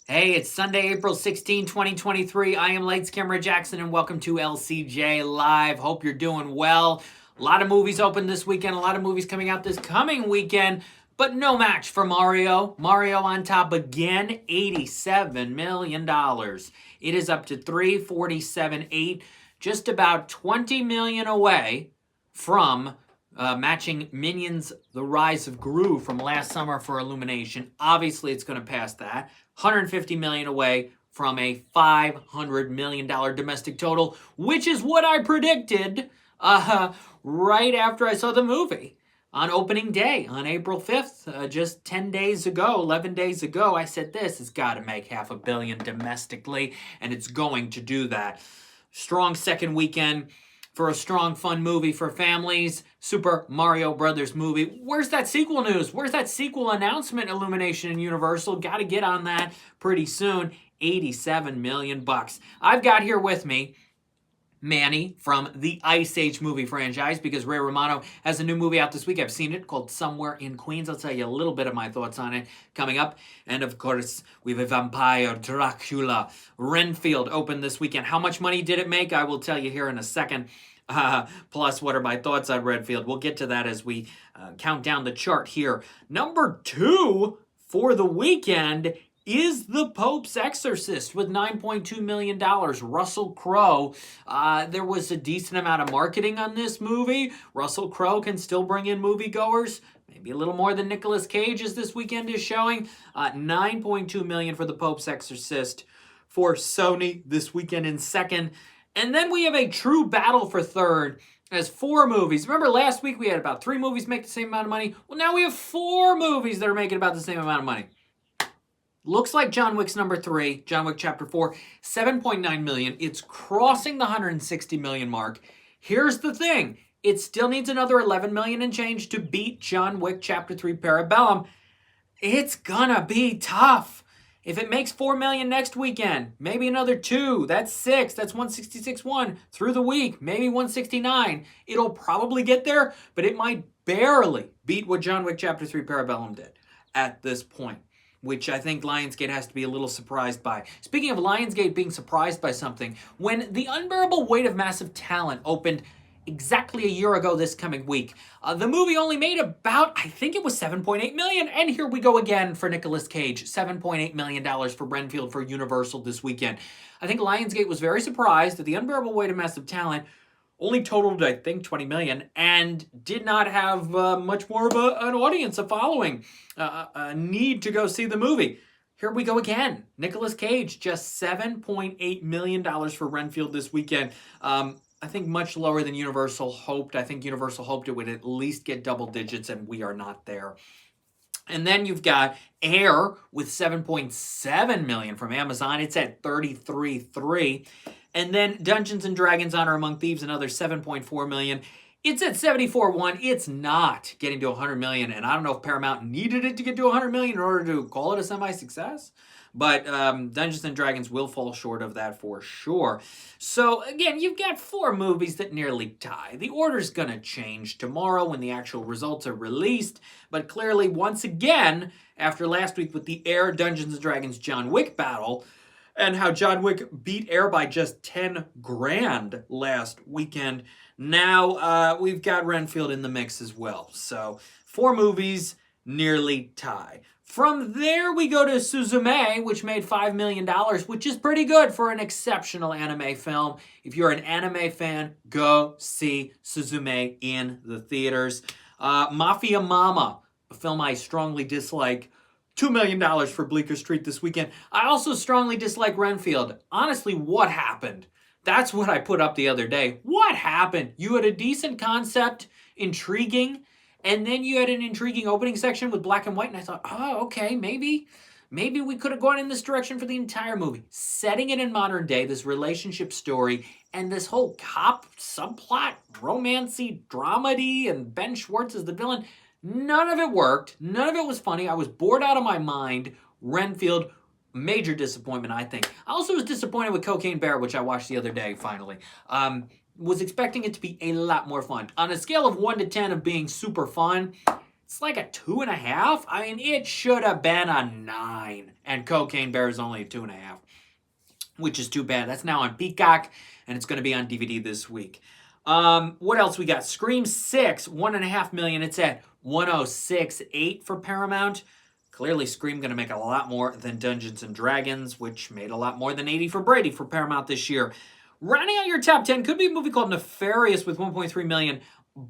Hey, it's Sunday, April 16, 2023. I am Lights Camera Jackson, and welcome to LCJ Live. Hope you're doing well. A lot of movies open this weekend, a lot of movies coming out this coming weekend, but no match for Mario. Mario on top again, $87 million. It is up to 347.8, just about 20 million away from matching Minions The Rise of Gru from last summer for Illumination. Obviously, it's going to pass that. 150 million away from a $500 million domestic total, which is what I predicted right after I saw the movie. On opening day, on April 5th, just 10 days ago, 11 days ago, I said this has got to make $500 million domestically, and it's going to do that. Strong second weekend for a strong, fun movie for families. Super Mario Brothers movie. Where's that sequel news? Where's that sequel announcement, Illumination and Universal? Got to get on that pretty soon. 87 million bucks. I've got here with me Manny from the Ice Age movie franchise, because Ray Romano has a new movie out this week. I've seen it, called Somewhere in Queens. I'll tell you a little bit of my thoughts on it coming up. And of course, we have a vampire, Dracula. Renfield opened this weekend. How much money did it make? I will tell you here in a second. Plus, what are my thoughts on Renfield? We'll get to that as we count down the chart here. Number 2 for the weekend is The Pope's Exorcist with $9.2 million. Russell Crowe. There was a decent amount of marketing on this movie. Russell Crowe can still bring in moviegoers. Maybe a little more than Nicolas Cage as this weekend is showing. $9.2 million for The Pope's Exorcist for Sony this weekend in second. And then we have a true battle for third as 4 movies. Remember last week we had about 3 movies make the same amount of money? Well, now we have 4 movies that are making about the same amount of money. Looks like John Wick's number 3, John Wick Chapter 4, 7.9 million. It's crossing the 160 million mark. Here's the thing. It still needs another 11 million and change to beat John Wick Chapter 3 Parabellum. It's gonna be tough. If it makes 4 million next weekend, maybe another 2, that's 6, that's 166.1 through the week, maybe 169. It'll probably get there, but it might barely beat what John Wick Chapter 3 Parabellum did at this point, which I think Lionsgate has to be a little surprised by. Speaking of Lionsgate being surprised by something, when The Unbearable Weight of Massive Talent opened exactly a year ago this coming week, the movie only made about, I think it was 7.8 million, and here we go again for Nicolas Cage, $7.8 million for Renfield for Universal this weekend. I think Lionsgate was very surprised that The Unbearable Weight of Massive Talent only totaled, I think, 20 million and did not have much more of an audience, a following, a need to go see the movie. Here we go again. Nicolas Cage, just $7.8 million for Renfield this weekend. I think much lower than Universal hoped. I think Universal hoped it would at least get double digits, and we are not there. And then you've got Air with 7.7 million from Amazon. It's at 33.3. And then Dungeons and Dragons Honor Among Thieves, another 7.4 million. It's at 74.1. It's not getting to 100 million, and I don't know if Paramount needed it to get to 100 million in order to call it a semi-success. But Dungeons and Dragons will fall short of that for sure. So again, you've got 4 movies that nearly tie. The order's going to change tomorrow when the actual results are released. But clearly, once again, after last week with the Air Dungeons and Dragons John Wick battle, and how John Wick beat Air by just 10 grand last weekend, now we've got Renfield in the mix as well. So 4 movies nearly tie. From there, we go to Suzume, which made $5 million, which is pretty good for an exceptional anime film. If you're an anime fan, go see Suzume in the theaters. Mafia Mama, a film I strongly dislike, $2 million for Bleecker Street this weekend. I also strongly dislike Renfield. Honestly, what happened? That's what I put up the other day. What happened? You had a decent concept, intriguing, and then you had an intriguing opening section with black and white, and I thought, oh, okay, maybe we could have gone in this direction for the entire movie. Setting it in modern day, this relationship story, and this whole cop subplot, romancy, dramedy, and Ben Schwartz as the villain, none of it worked. None of it was funny. I was bored out of my mind. Renfield, major disappointment, I think. I also was disappointed with Cocaine Bear, which I watched the other day, finally. Was expecting it to be a lot more fun. On a scale of 1 to 10 of being super fun, It's like a 2.5. I mean, it should have been a 9. And Cocaine Bear is only a 2.5, which is too bad. That's now on Peacock, and it's going to be on DVD this week. What else we got? Scream 6, $1.5 million. It's at 106.8 for Paramount. Clearly, Scream going to make a lot more than Dungeons and Dragons, which made a lot more than 80 for Brady for Paramount this year. Rounding out your top 10 could be a movie called Nefarious with 1.3 million,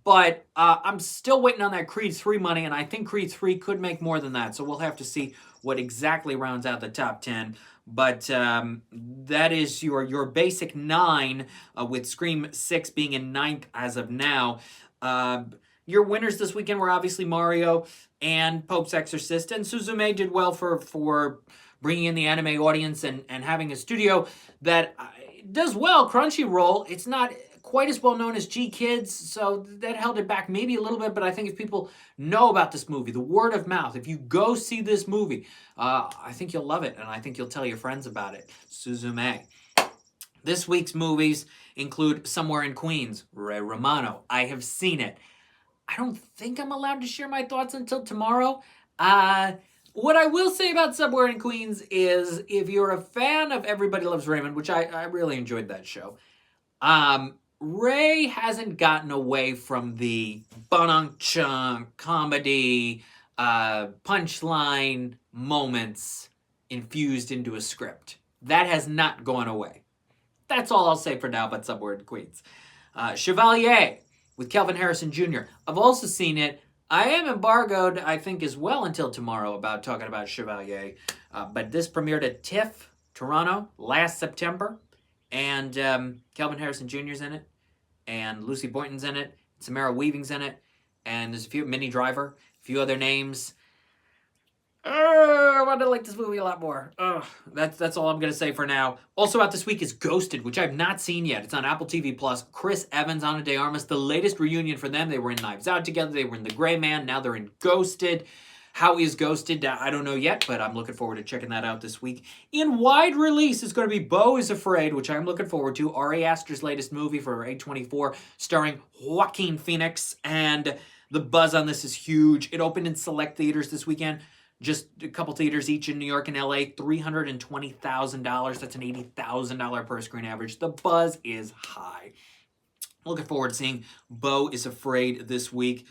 but I'm still waiting on that Creed 3 money, and I think Creed 3 could make more than that, so we'll have to see what exactly rounds out the top 10. But that is your basic 9, with Scream 6 being in 9th as of now. Your winners this weekend were obviously Mario and Pope's Exorcist, and Suzume did well for bringing in the anime audience and having a studio that does well. Crunchyroll, it's not quite as well known as G-Kids, so that held it back maybe a little bit, but I think if people know about this movie, the word of mouth, if you go see this movie, I think you'll love it, and I think you'll tell your friends about it. Suzume. This week's movies include Somewhere in Queens, Ray Romano. I have seen it. I don't think I'm allowed to share my thoughts until tomorrow. What I will say about Somewhere in Queens is if you're a fan of Everybody Loves Raymond, which I really enjoyed that show, Ray hasn't gotten away from the chunk comedy, punchline moments infused into a script. That has not gone away. That's all I'll say for now about Somewhere in Queens. Chevalier with Kelvin Harrison Jr. I've also seen it. I am embargoed, I think, as well until tomorrow about talking about Chevalier. But this premiered at TIFF, Toronto, last September. And Kelvin Harrison Jr.'s in it. And Lucy Boynton's in it. Samara Weaving's in it. And there's a few, Minnie Driver, a few other names. I want to like this movie a lot more. That's all I'm going to say for now. Also out this week is Ghosted, which I've not seen yet. It's on Apple TV+. Chris Evans, Ana de Armas, the latest reunion for them. They were in Knives Out together. They were in The Gray Man. Now they're in Ghosted. How is Ghosted? I don't know yet, but I'm looking forward to checking that out this week. In wide release is going to be Beau is Afraid, which I'm looking forward to. Ari Aster's latest movie for A24, starring Joaquin Phoenix. And the buzz on this is huge. It opened in select theaters this weekend. Just a couple theaters each in New York and LA, $320,000. That's an $80,000 per screen average. The buzz is high. Looking forward to seeing Beau is Afraid this week.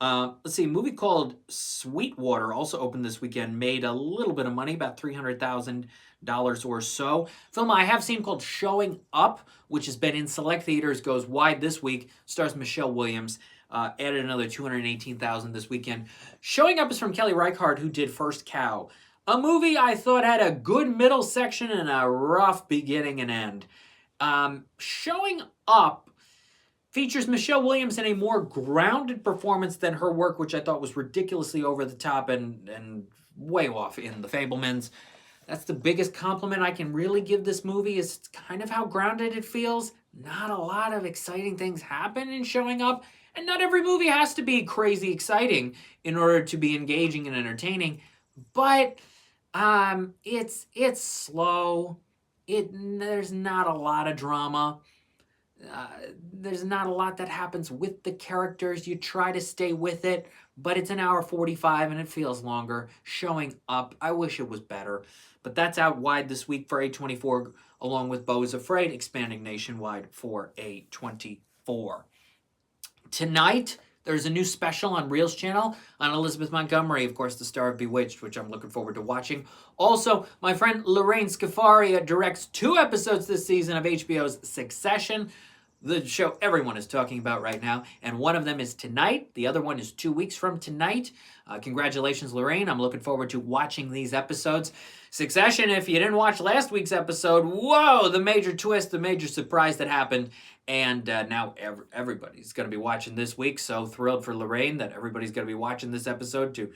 Let's see, a movie called Sweetwater also opened this weekend, made a little bit of money, about $300,000 or so. Film I have seen called Showing Up, which has been in select theaters, goes wide this week, stars Michelle Williams. Added another $218,000 this weekend. Showing Up is from Kelly Reichardt, who did First Cow. A movie I thought had a good middle section and a rough beginning and end. Showing Up features Michelle Williams in a more grounded performance than her work, which I thought was ridiculously over the top and way off in The Fabelmans. That's the biggest compliment I can really give this movie, is kind of how grounded it feels. Not a lot of exciting things happen in Showing Up. And not every movie has to be crazy exciting in order to be engaging and entertaining. But it's slow. There's not a lot of drama. There's not a lot that happens with the characters. You try to stay with it, but it's an hour 45 and it feels longer. Showing Up, I wish it was better. But that's out wide this week for A24, along with Beau is Afraid, expanding nationwide for A24. Tonight, there's a new special on Reel's channel on Elizabeth Montgomery, of course, the star of Bewitched, which I'm looking forward to watching. Also, my friend Lorraine Scafaria directs 2 episodes this season of HBO's Succession, the show everyone is talking about right now, and one of them is tonight. The other one is 2 weeks from tonight. Congratulations, Lorraine. I'm looking forward to watching these episodes. Succession, if you didn't watch last week's episode, whoa, the major twist, the major surprise that happened. And now everybody's going to be watching this week. So thrilled for Lorraine that everybody's going to be watching this episode to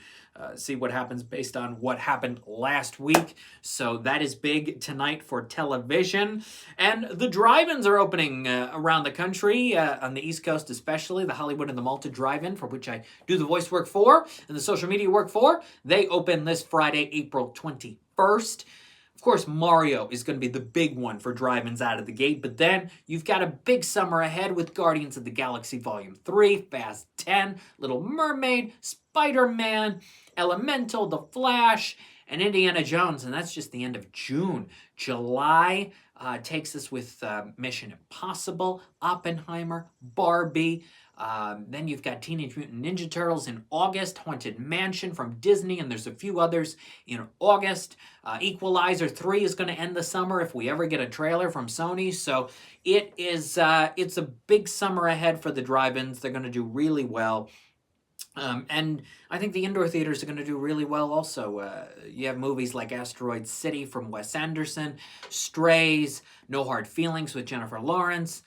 see what happens based on what happened last week. So that is big tonight for television. And the drive-ins are opening around the country, on the East Coast especially. The Hollywood and the Malta Drive-In, for which I do the voice work for and the social media work for. They open this Friday, April 21st. Of course, Mario is going to be the big one for drive-ins out of the gate, but then you've got a big summer ahead with Guardians of the Galaxy Volume 3, Fast 10, Little Mermaid, Spider-Man, Elemental, The Flash, and Indiana Jones, and that's just the end of June. July takes us with Mission Impossible, Oppenheimer, Barbie. Then you've got Teenage Mutant Ninja Turtles in August, Haunted Mansion from Disney, and there's a few others in August. Equalizer 3 is going to end the summer if we ever get a trailer from Sony. So it's a big summer ahead for the drive-ins. They're going to do really well. And I think the indoor theaters are going to do really well also. You have movies like Asteroid City from Wes Anderson, Strays, No Hard Feelings with Jennifer Lawrence,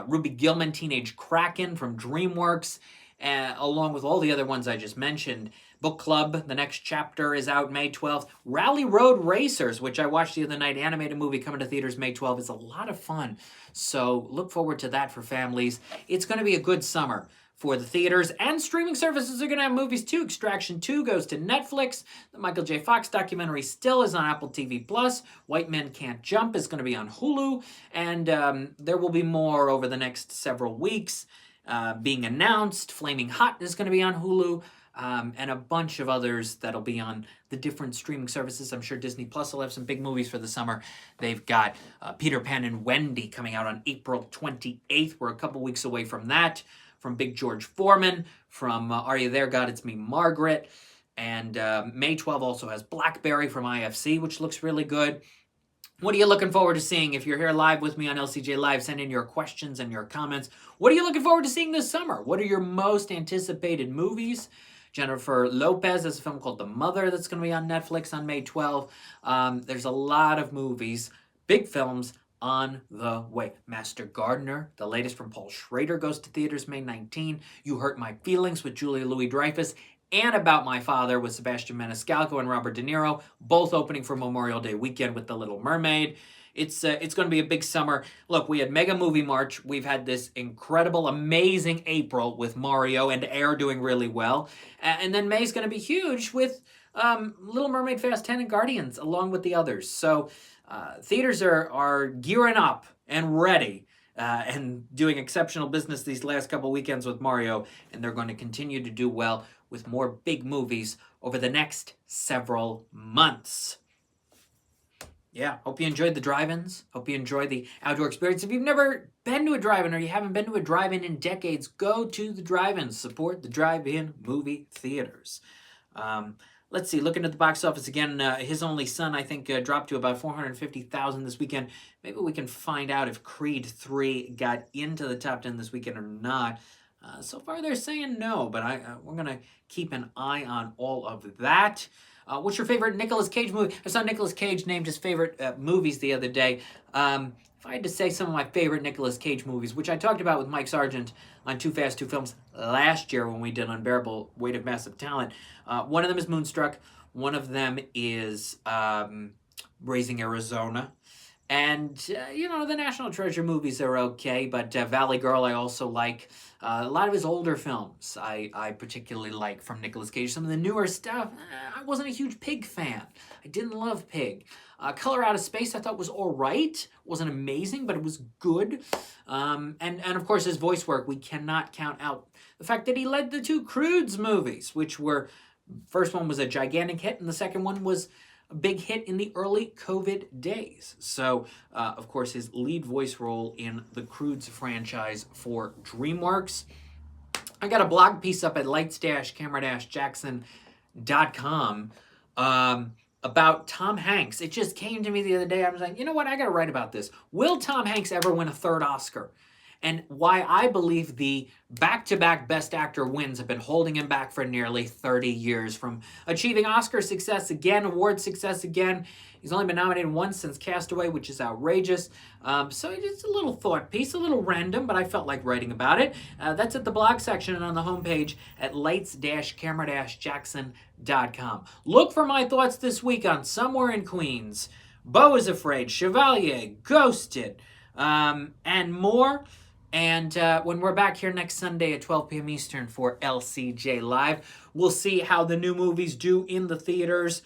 Ruby Gillman, Teenage Kraken from DreamWorks, along with all the other ones I just mentioned. Book Club, the next chapter is out May 12th. Rally Road Racers, which I watched the other night, animated movie coming to theaters May 12th. It's a lot of fun. So look forward to that for families. It's going to be a good summer for the theaters, and streaming services are going to have movies too. Extraction 2 goes to Netflix. The Michael J. Fox documentary still is on Apple TV+. White Men Can't Jump is going to be on Hulu, and there will be more over the next several weeks being announced. Flaming Hot is going to be on Hulu, and a bunch of others that'll be on the different streaming services. I'm sure Disney Plus will have some big movies for the summer. They've got Peter Pan and Wendy coming out on April 28th. We're a couple weeks away from that. From Big George Foreman, from Are You There, God, It's Me, Margaret. And May 12 also has Blackberry from IFC, which looks really good. What are you looking forward to seeing? If you're here live with me on LCJ Live, send in your questions and your comments. What are you looking forward to seeing this summer? What are your most anticipated movies? Jennifer Lopez has a film called The Mother that's going to be on Netflix on May 12. There's a lot of movies, big films, on the way. Master Gardener, the latest from Paul Schrader, goes to theaters May 19. You Hurt My Feelings with Julia Louis-Dreyfus, and About My Father with Sebastian Maniscalco and Robert De Niro, both opening for Memorial Day weekend with The Little Mermaid. It's going to be a big summer. Look, we had Mega Movie March. We've had this incredible, amazing April with Mario and Air doing really well. And then May's going to be huge with Little Mermaid, Fast 10, and Guardians, along with the others. So theaters are gearing up and ready and doing exceptional business these last couple weekends with Mario, and they're going to continue to do well with more big movies over the next several months. Yeah, hope you enjoyed the drive-ins. Hope you enjoyed the outdoor experience. If you've never been to a drive-in or you haven't been to a drive-in in decades, go to the drive-ins. Support the drive-in movie theaters. Let's see, looking at the box office again, His Only Son, I think, dropped to about 450,000 this weekend. Maybe we can find out if Creed 3 got into the top 10 this weekend or not. So far, they're saying no, but we're going to keep an eye on all of that. What's your favorite Nicolas Cage movie? I saw Nicolas Cage named his favorite movies the other day. If I had to say some of my favorite Nicolas Cage movies, which I talked about with Mike Sargent on Too Fast, Two Films last year when we did Unbearable Weight of Massive Talent, one of them is Moonstruck. One of them is Raising Arizona. And, the National Treasure movies are okay, but Valley Girl I also like. A lot of his older films I particularly like from Nicolas Cage. Some of the newer stuff, I wasn't a huge Pig fan. I didn't love Pig. Color Out of Space I thought was all right. Wasn't amazing, but it was good. And of course, his voice work, we cannot count out the fact that he led the two Croods movies, which were, first one was a gigantic hit, and the second one was a big hit in the early COVID days. So, of course, his lead voice role in the Croods franchise for DreamWorks. I got a blog piece up at lights-camera-jackson.com about Tom Hanks. It just came to me the other day. I was like, you know what? I got to write about this. Will Tom Hanks ever win a third Oscar? And why I believe the back-to-back Best Actor wins have been holding him back for nearly 30 years from achieving Oscar success again, award success again. He's only been nominated once since Castaway, which is outrageous. So it's a little thought piece, a little random, but I felt like writing about it. That's at the blog section and on the homepage at lights-camera-jackson.com. Look for my thoughts this week on Somewhere in Queens, Beau is Afraid, Chevalier, Ghosted, and more. And when we're back here next Sunday at 12 p.m. Eastern for LCJ Live, we'll see how the new movies do in the theaters.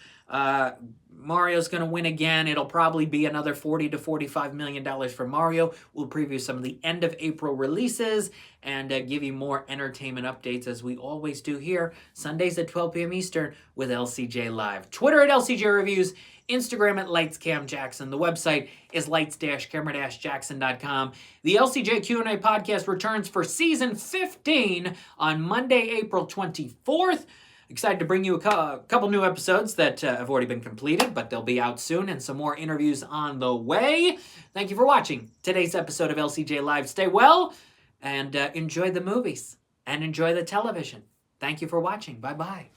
Mario's going to win again. It'll probably be another $40 to $45 million for Mario. We'll preview some of the end of April releases and give you more entertainment updates as we always do here, Sundays at 12 p.m. Eastern with LCJ Live. Twitter at LCJ Reviews, Instagram at LightsCamJackson. The website is lights-camera-jackson.com. The LCJ Q&A podcast returns for season 15 on Monday, April 24th. Excited to bring you a couple new episodes that have already been completed, but they'll be out soon, and some more interviews on the way. Thank you for watching today's episode of LCJ Live. Stay well, and enjoy the movies, and enjoy the television. Thank you for watching. Bye-bye.